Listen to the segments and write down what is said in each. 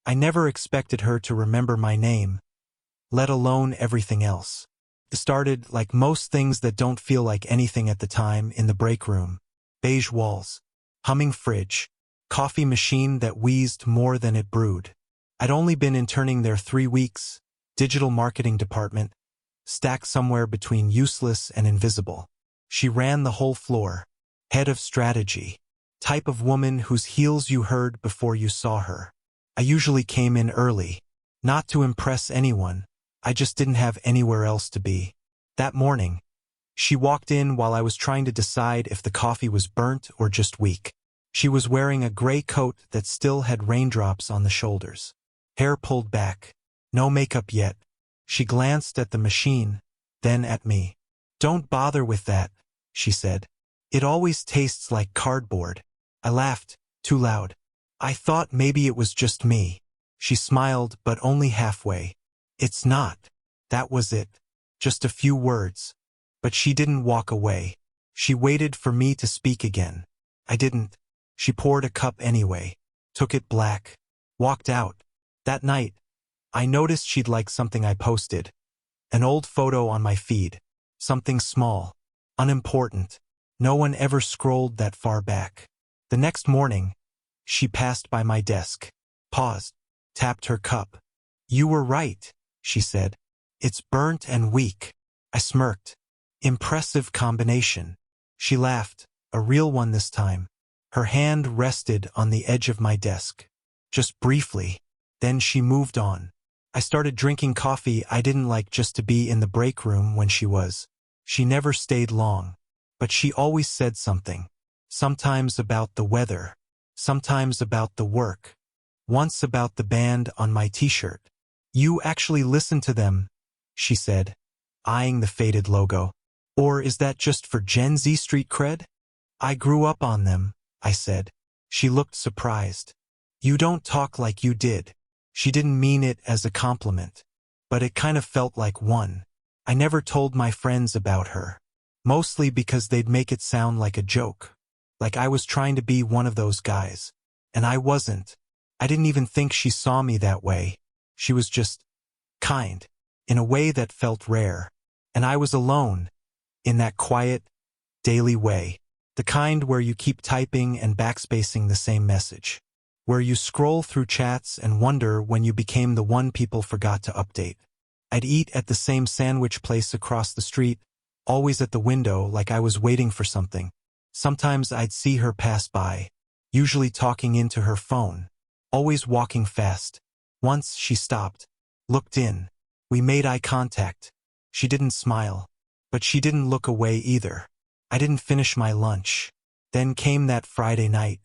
I never expected her to remember my name, let alone everything else. It started, like most things that don't feel like anything at the time, in the break room. Beige walls, humming fridge, coffee machine that wheezed more than it brewed. I'd only been interning there 3 weeks, digital marketing department, stacked somewhere between useless and invisible. She ran the whole floor, head of strategy, type of woman whose heels you heard before you saw her. I usually came in early, not to impress anyone, I just didn't have anywhere else to be. That morning, she walked in while I was trying to decide if the coffee was burnt or just weak. She was wearing a gray coat that still had raindrops on the shoulders. Hair pulled back. No makeup yet. She glanced at the machine, then at me. "Don't bother with that," she said. "It always tastes like cardboard." I laughed, too loud. I thought maybe it was just me. She smiled, but only halfway. "It's not." That was it. Just a few words. But she didn't walk away. She waited for me to speak again. I didn't. She poured a cup anyway, took it black, walked out. That night, I noticed she'd liked something I posted. An old photo on my feed. Something small, unimportant. No one ever scrolled that far back. The next morning, she passed by my desk, paused, tapped her cup. "You were right," she said. "It's burnt and weak." I smirked. Impressive combination. She laughed, a real one this time. Her hand rested on the edge of my desk. Just briefly. Then she moved on. I started drinking coffee I didn't like just to be in the break room when she was. She never stayed long. But she always said something. Sometimes about the weather. Sometimes about the work. Once about the band on my t-shirt. "You actually listen to them," she said, eyeing the faded logo. "Or is that just for Gen Z street cred?" "I grew up on them," I said. She looked surprised. "You don't talk like you did." She didn't mean it as a compliment, but it kind of felt like one. I never told my friends about her. Mostly because they'd make it sound like a joke. Like I was trying to be one of those guys. And I wasn't. I didn't even think she saw me that way. She was just kind, in a way that felt rare. And I was alone, in that quiet, daily way. The kind where you keep typing and backspacing the same message. Where you scroll through chats and wonder when you became the one people forgot to update. I'd eat at the same sandwich place across the street, always at the window like I was waiting for something. Sometimes I'd see her pass by, usually talking into her phone, always walking fast. Once she stopped, looked in. We made eye contact. She didn't smile, but she didn't look away either. I didn't finish my lunch. Then came that Friday night.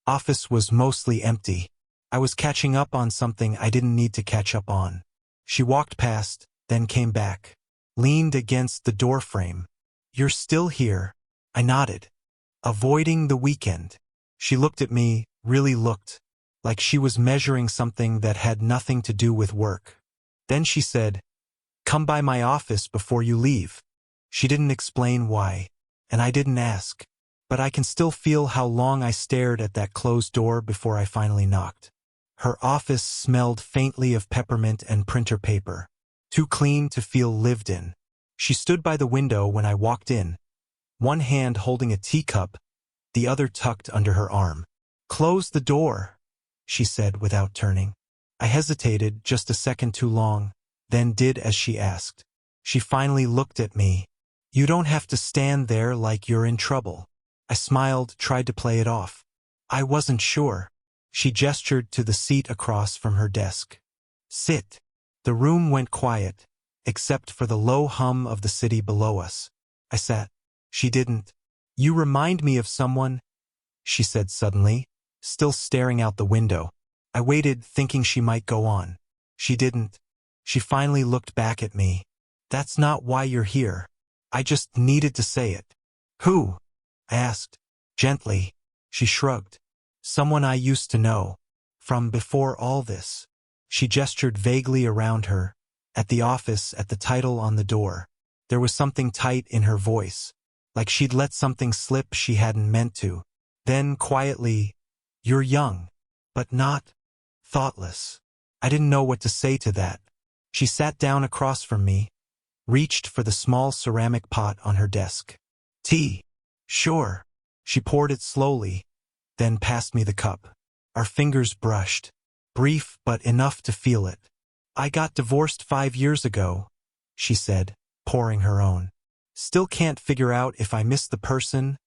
Office was mostly empty. I was catching up on something I didn't need to catch up on. She walked past, then came back. Leaned against the doorframe. "You're still here?" I nodded. "Avoiding the weekend." She looked at me, really looked, like she was measuring something that had nothing to do with work. Then she said, "Come by my office before you leave." She didn't explain why, and I didn't ask. But I can still feel how long I stared at that closed door before I finally knocked. Her office smelled faintly of peppermint and printer paper, too clean to feel lived in. She stood by the window when I walked in, one hand holding a teacup, the other tucked under her arm. "Close the door," she said without turning. I hesitated just a second too long, then did as she asked. She finally looked at me. "You don't have to stand there like you're in trouble." I smiled, tried to play it off. "I wasn't sure." She gestured to the seat across from her desk. "Sit." The room went quiet, except for the low hum of the city below us. I sat. She didn't. "You remind me of someone," she said suddenly, still staring out the window. I waited, thinking she might go on. She didn't. She finally looked back at me. "That's not why you're here. I just needed to say it." "Who?" I asked, gently. She shrugged. "Someone I used to know. From before all this." She gestured vaguely around her, at the office, at the title on the door. There was something tight in her voice, like she'd let something slip she hadn't meant to. Then, quietly, "You're young, but not thoughtless." I didn't know what to say to that. She sat down across from me, reached for the small ceramic pot on her desk. Tea. Sure. She poured it slowly, then passed me the cup. Our fingers brushed. Brief but enough to feel it. I got divorced 5 years ago, she said, pouring her own. Still can't figure out if I miss the person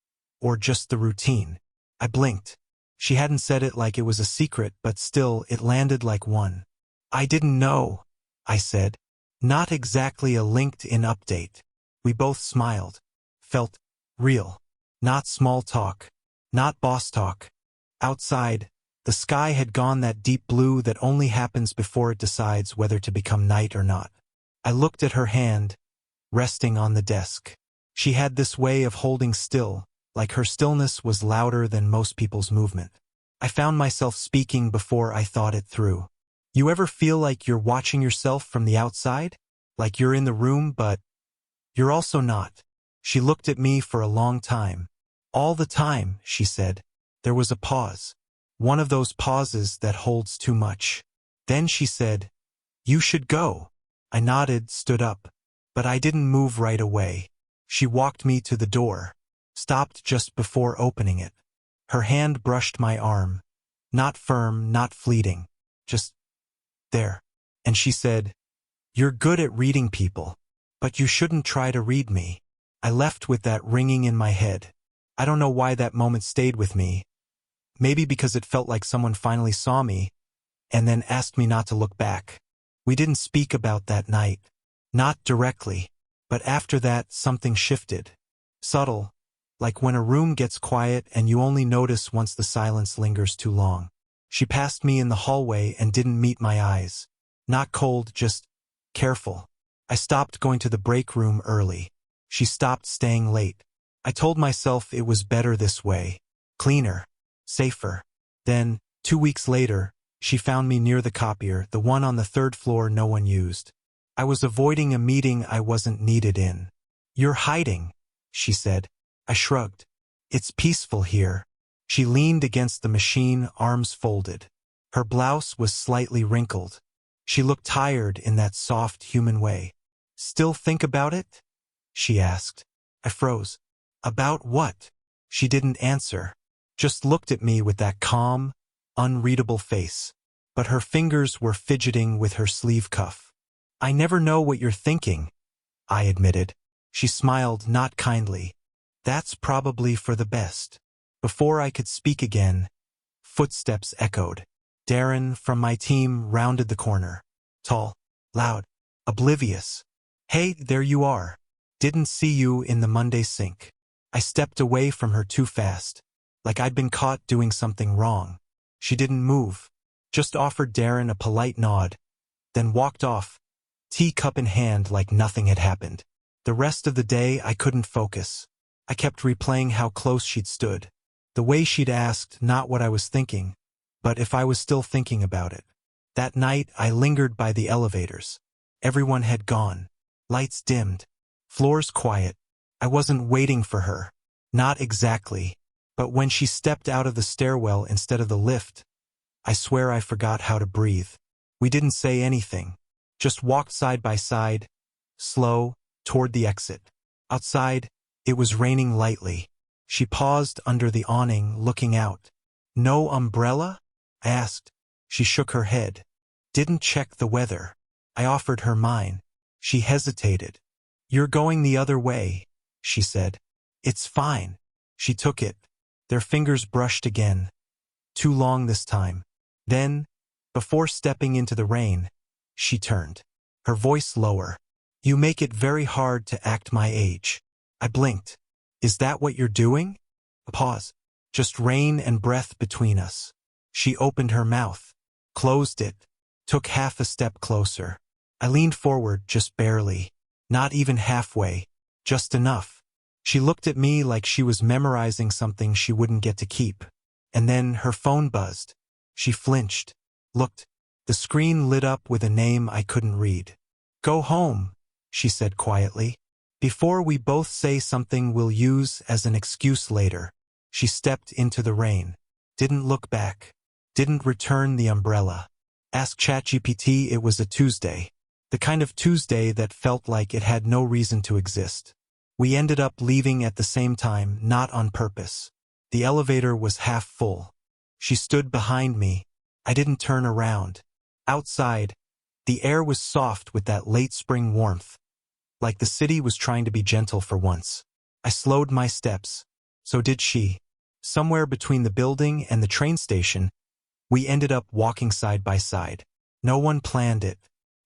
or just the routine. I blinked. She hadn't said it like it was a secret, but still it landed like one. I didn't know, I said. Not exactly a LinkedIn update. We both smiled. Felt real. Not small talk. Not boss talk. Outside, the sky had gone that deep blue that only happens before it decides whether to become night or not. I looked at her hand, resting on the desk. She had this way of holding still, like her stillness was louder than most people's movement. I found myself speaking before I thought it through. You ever feel like you're watching yourself from the outside? Like you're in the room, but you're also not. She looked at me for a long time. All the time, she said. There was a pause. One of those pauses that holds too much. Then she said, "You should go." I nodded, stood up. But I didn't move right away. She walked me to the door, stopped just before opening it. Her hand brushed my arm. Not firm, not fleeting. Just there. And she said, "You're good at reading people, but you shouldn't try to read me." I left with that ringing in my head. I don't know why that moment stayed with me. Maybe because it felt like someone finally saw me, and then asked me not to look back. We didn't speak about that night. Not directly. But after that, something shifted. Subtle, like when a room gets quiet and you only notice once the silence lingers too long. She passed me in the hallway and didn't meet my eyes. Not cold, just careful. I stopped going to the break room early. She stopped staying late. I told myself it was better this way. Cleaner. Safer. Then, 2 weeks later, she found me near the copier, the one on the 3rd floor no one used. I was avoiding a meeting I wasn't needed in. "You're hiding," she said. I shrugged. "It's peaceful here." She leaned against the machine, arms folded. Her blouse was slightly wrinkled. She looked tired in that soft human way. "Still think about it?" she asked. I froze. "About what?" She didn't answer. Just looked at me with that calm, unreadable face. But her fingers were fidgeting with her sleeve cuff. "I never know what you're thinking," I admitted. She smiled, not kindly. "That's probably for the best." Before I could speak again, footsteps echoed. Darren, from my team, rounded the corner. Tall, loud, oblivious. "Hey, there you are. Didn't see you in the Monday sync." I stepped away from her too fast, like I'd been caught doing something wrong. She didn't move, just offered Darren a polite nod, then walked off, teacup in hand like nothing had happened. The rest of the day I couldn't focus. I kept replaying how close she'd stood. The way she'd asked not what I was thinking, but if I was still thinking about it. That night I lingered by the elevators. Everyone had gone. Lights dimmed. Floors quiet. I wasn't waiting for her. Not exactly. But when she stepped out of the stairwell instead of the lift, I swear I forgot how to breathe. We didn't say anything. Just walked side by side, slow, toward the exit. Outside, it was raining lightly. She paused under the awning, looking out. "No umbrella?" I asked. She shook her head. "Didn't check the weather." I offered her mine. She hesitated. "You're going the other way," she said. "It's fine." She took it. Their fingers brushed again. Too long this time. Then, before stepping into the rain, she turned. Her voice lower. "You make it very hard to act my age." I blinked. "Is that what you're doing?" A pause. Just rain and breath between us. She opened her mouth, closed it, took half a step closer. I leaned forward just barely. Not even halfway. Just enough. She looked at me like she was memorizing something she wouldn't get to keep. And then her phone buzzed. She flinched. Looked. The screen lit up with a name I couldn't read. "Go home," she said quietly. "Before we both say something we'll use as an excuse later." She stepped into the rain. Didn't look back. Didn't return the umbrella. Ask ChatGPT. It was a Tuesday. The kind of Tuesday that felt like it had no reason to exist. We ended up leaving at the same time, not on purpose. The elevator was half full. She stood behind me. I didn't turn around. Outside, the air was soft with that late spring warmth, like the city was trying to be gentle for once. I slowed my steps. So did she. Somewhere between the building and the train station, we ended up walking side by side. No one planned it.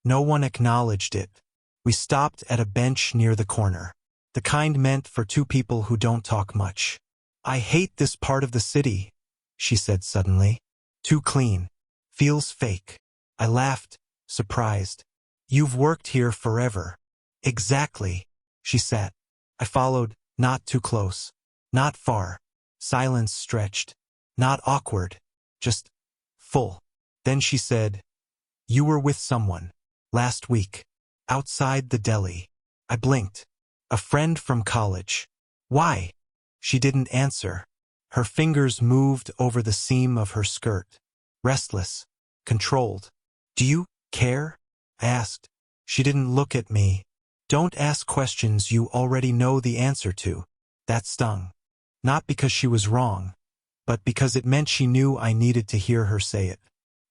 No one acknowledged it. We stopped at a bench near the corner. The kind meant for two people who don't talk much. I hate this part of the city, she said suddenly. Too clean. Feels fake. I laughed, surprised. You've worked here forever. Exactly. She sat. I followed, not too close. Not far. Silence stretched. Not awkward. Just full. Then she said, "You were with someone. Last week. Outside the deli." I blinked. A friend from college. Why? She didn't answer. Her fingers moved over the seam of her skirt. Restless. Controlled. "Do you care?" I asked. She didn't look at me. Don't ask questions you already know the answer to. That stung. Not because she was wrong, but because it meant she knew I needed to hear her say it.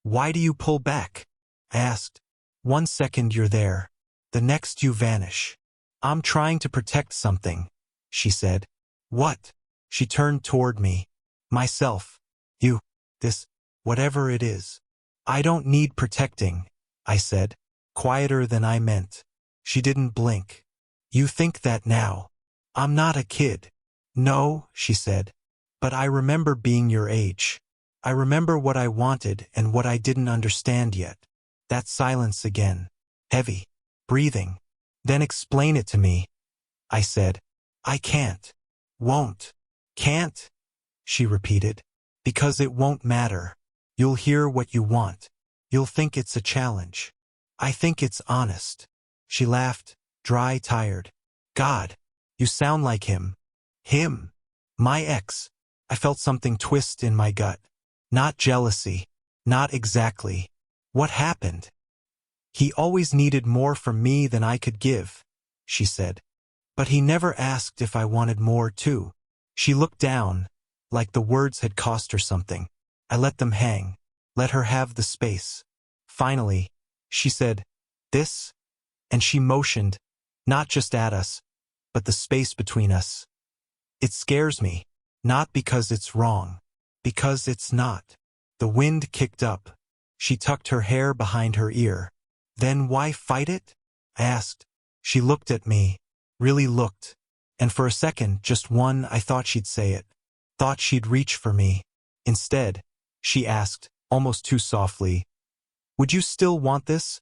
"Why do you pull back?" I asked. "One second you're there. The next you vanish." "I'm trying to protect something," she said. "What?" She turned toward me. "Myself. You. This. Whatever it is." "I don't need protecting," I said, quieter than I meant. She didn't blink. "You think that now. I'm not a kid." "No," she said. "But I remember being your age. I remember what I wanted and what I didn't understand yet." That silence again. Heavy. Breathing. "Then explain it to me," I said. "I can't. Won't. Can't," she repeated. "Because it won't matter. You'll hear what you want. You'll think it's a challenge. I think it's honest." She laughed, dry, tired. "God, you sound like him." "Him? My ex." I felt something twist in my gut. Not jealousy. Not exactly. "What happened?" "He always needed more from me than I could give," she said. "But he never asked if I wanted more too." She looked down, like the words had cost her something. I let them hang, let her have the space. Finally, she said, "This?" And she motioned, not just at us, but the space between us. "It scares me, not because it's wrong, because it's not." The wind kicked up. She tucked her hair behind her ear. "Then why fight it?" I asked. She looked at me, really looked. And for a second, just one, I thought she'd say it. Thought she'd reach for me. Instead, she asked, almost too softly, "Would you still want this?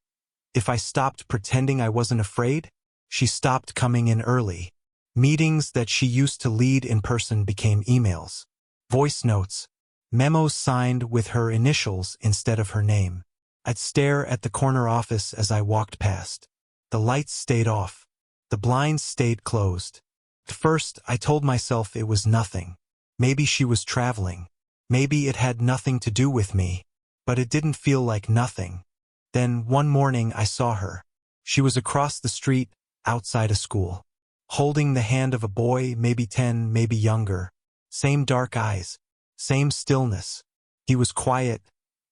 If I stopped pretending I wasn't afraid?" She stopped coming in early. Meetings that she used to lead in person became emails. Voice notes. Memos signed with her initials instead of her name. I'd stare at the corner office as I walked past. The lights stayed off. The blinds stayed closed. At first, I told myself it was nothing. Maybe she was traveling. Maybe it had nothing to do with me. But it didn't feel like nothing. Then, one morning, I saw her. She was across the street, outside a school. Holding the hand of a boy, maybe 10, maybe younger. Same dark eyes. Same stillness. He was quiet,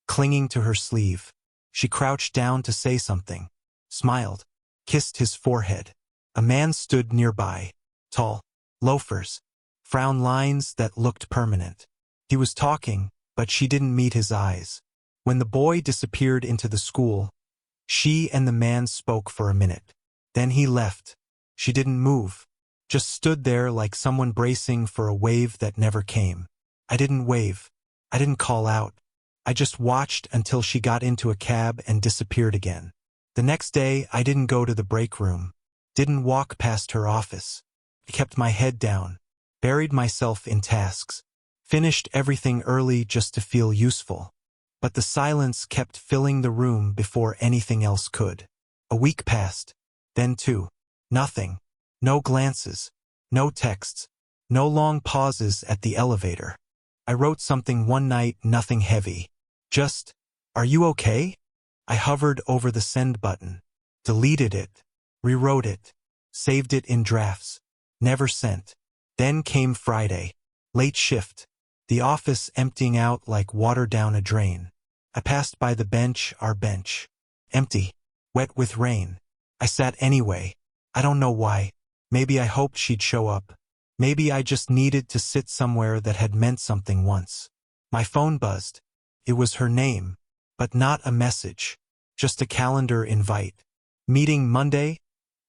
clinging to her sleeve. She crouched down to say something. Smiled. Kissed his forehead. A man stood nearby. Tall. Loafers. Frown lines that looked permanent. He was talking, but she didn't meet his eyes. When the boy disappeared into the school, she and the man spoke for a minute. Then he left. She didn't move. Just stood there like someone bracing for a wave that never came. I didn't wave. I didn't call out. I just watched until she got into a cab and disappeared again. The next day, I didn't go to the break room. Didn't walk past her office. I kept my head down. Buried myself in tasks. Finished everything early just to feel useful. But the silence kept filling the room before anything else could. A week passed. Then two. Nothing. No glances. No texts. No long pauses at the elevator. I wrote something one night, nothing heavy. Just, "Are you okay?" I hovered over the send button, deleted it, rewrote it, saved it in drafts, never sent. Then came Friday. Late shift. The office emptying out like water down a drain. I passed by the bench, our bench. Empty. Wet with rain. I sat anyway. I don't know why. Maybe I hoped she'd show up. Maybe I just needed to sit somewhere that had meant something once. My phone buzzed. It was her name, but not a message. Just a calendar invite. Meeting Monday,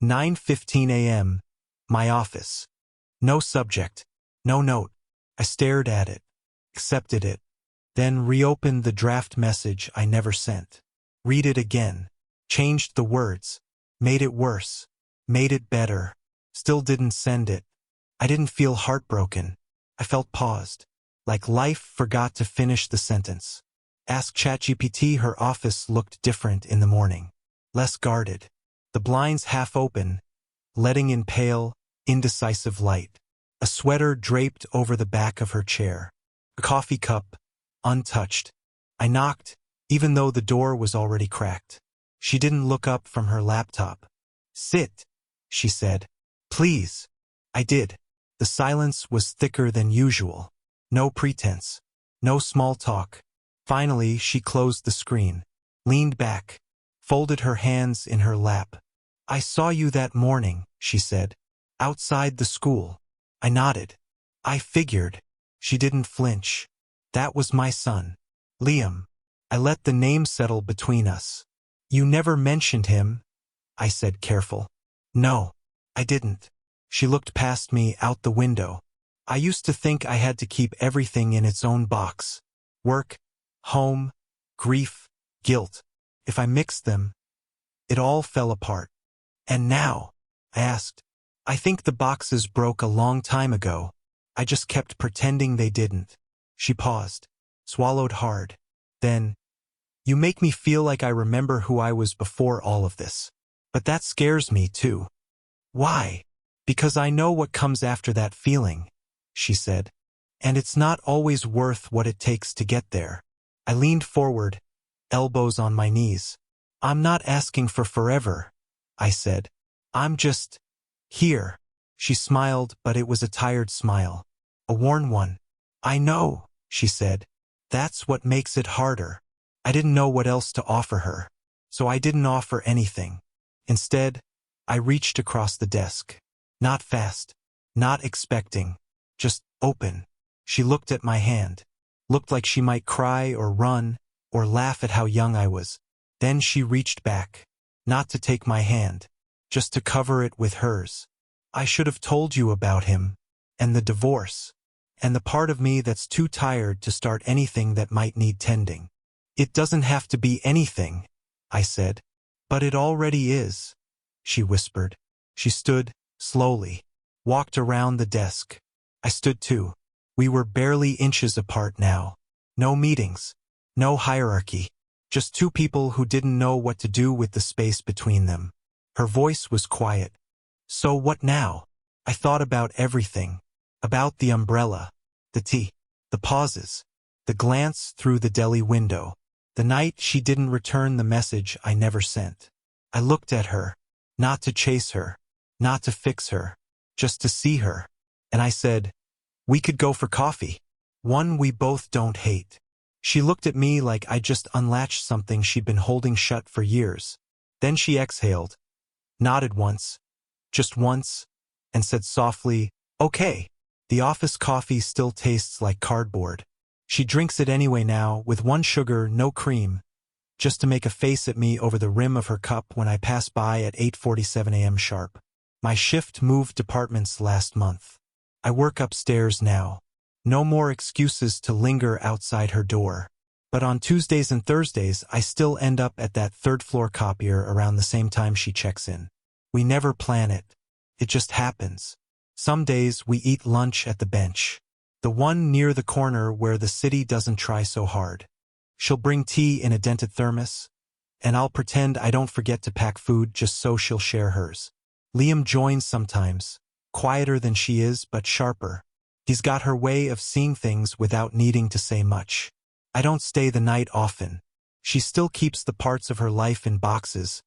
9:15 a.m. My office. No subject. No note. I stared at it. Accepted it. Then reopened the draft message I never sent. Read it again. Changed the words. Made it worse. Made it better. Still didn't send it. I didn't feel heartbroken. I felt paused. Like life forgot to finish the sentence. Ask ChatGPT. Her office looked different in the morning. Less guarded. The blinds half open, letting in pale, indecisive light. A sweater draped over the back of her chair. A coffee cup, untouched. I knocked, even though the door was already cracked. She didn't look up from her laptop. Sit, she said. Please. I did. The silence was thicker than usual. No pretense. No small talk. Finally, she closed the screen, leaned back, folded her hands in her lap. I saw you that morning, she said. Outside the school. I nodded. I figured. She didn't flinch. That was my son. Liam. I let the name settle between us. You never mentioned him, I said, careful. No, I didn't. She looked past me out the window. I used to think I had to keep everything in its own box. Work, home, grief, guilt. If I mixed them, it all fell apart. And now? I asked. I think the boxes broke a long time ago. I just kept pretending they didn't. She paused, swallowed hard. Then, you make me feel like I remember who I was before all of this. But that scares me too. Why? Because I know what comes after that feeling, she said. And it's not always worth what it takes to get there. I leaned forward, elbows on my knees. I'm not asking for forever, I said. I'm just here. She smiled, but it was a tired smile. A worn one. I know, she said. That's what makes it harder. I didn't know what else to offer her, so I didn't offer anything. Instead, I reached across the desk. Not fast, not expecting, just open. She looked at my hand. Looked like she might cry or run or laugh at how young I was. Then she reached back, not to take my hand, just to cover it with hers. I should have told you about him, and the divorce, and the part of me that's too tired to start anything that might need tending. It doesn't have to be anything, I said. But it already is, she whispered. She stood, slowly, walked around the desk. I stood too. We were barely inches apart now. No meetings, no hierarchy, just two people who didn't know what to do with the space between them. Her voice was quiet. So what now? I thought about everything. About the umbrella, the tea, the pauses, the glance through the deli window, the night she didn't return the message I never sent. I looked at her, not to chase her, not to fix her, just to see her. And I said, we could go for coffee. One we both don't hate. She looked at me like I just unlatched something she'd been holding shut for years. Then she exhaled, nodded once, just once, and said softly, okay. The office coffee still tastes like cardboard. She drinks it anyway now, with one sugar, no cream, just to make a face at me over the rim of her cup when I pass by at 8:47 a.m. sharp. My shift moved departments last month. I work upstairs now. No more excuses to linger outside her door. But on Tuesdays and Thursdays, I still end up at that third-floor copier around the same time she checks in. We never plan it. It just happens. Some days we eat lunch at the bench. The one near the corner where the city doesn't try so hard. She'll bring tea in a dented thermos, and I'll pretend I don't forget to pack food just so she'll share hers. Liam joins sometimes, quieter than she is but sharper. He's got her way of seeing things without needing to say much. I don't stay the night often. She still keeps the parts of her life in boxes,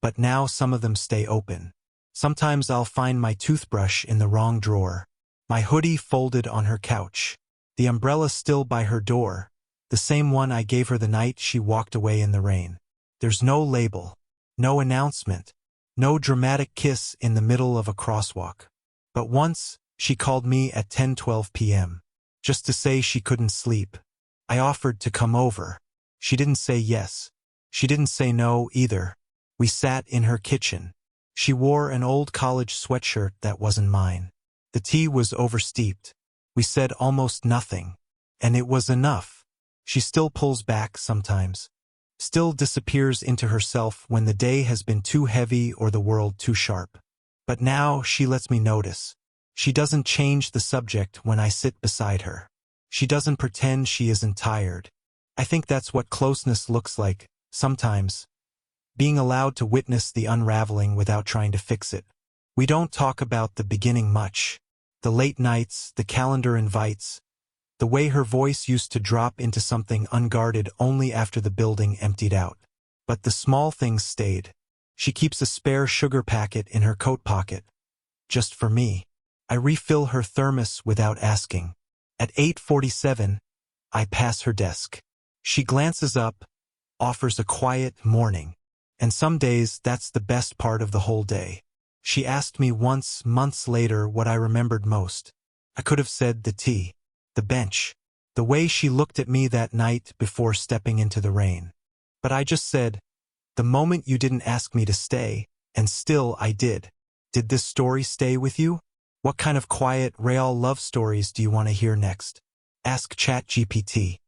but now some of them stay open. Sometimes I'll find my toothbrush in the wrong drawer, my hoodie folded on her couch, the umbrella still by her door, the same one I gave her the night she walked away in the rain. There's no label, no announcement, no dramatic kiss in the middle of a crosswalk. But once, she called me at 10:12 p.m. just to say she couldn't sleep. I offered to come over. She didn't say yes. She didn't say no either. We sat in her kitchen. She wore an old college sweatshirt that wasn't mine. The tea was oversteeped. We said almost nothing, and it was enough. She still pulls back sometimes, still disappears into herself when the day has been too heavy or the world too sharp. But now she lets me notice. She doesn't change the subject when I sit beside her. She doesn't pretend she isn't tired. I think that's what closeness looks like, sometimes. Being allowed to witness the unraveling without trying to fix it. We don't talk about the beginning much. The late nights, the calendar invites, the way her voice used to drop into something unguarded only after the building emptied out. But the small things stayed. She keeps a spare sugar packet in her coat pocket. Just for me. I refill her thermos without asking. At 8:47, I pass her desk. She glances up, offers a quiet morning. And some days that's the best part of the whole day. She asked me once, months later, what I remembered most. I could have said the tea, the bench, the way she looked at me that night before stepping into the rain. But I just said, the moment you didn't ask me to stay, and still I did. Did this story stay with you? What kind of quiet, real love stories do you want to hear next? Ask ChatGPT.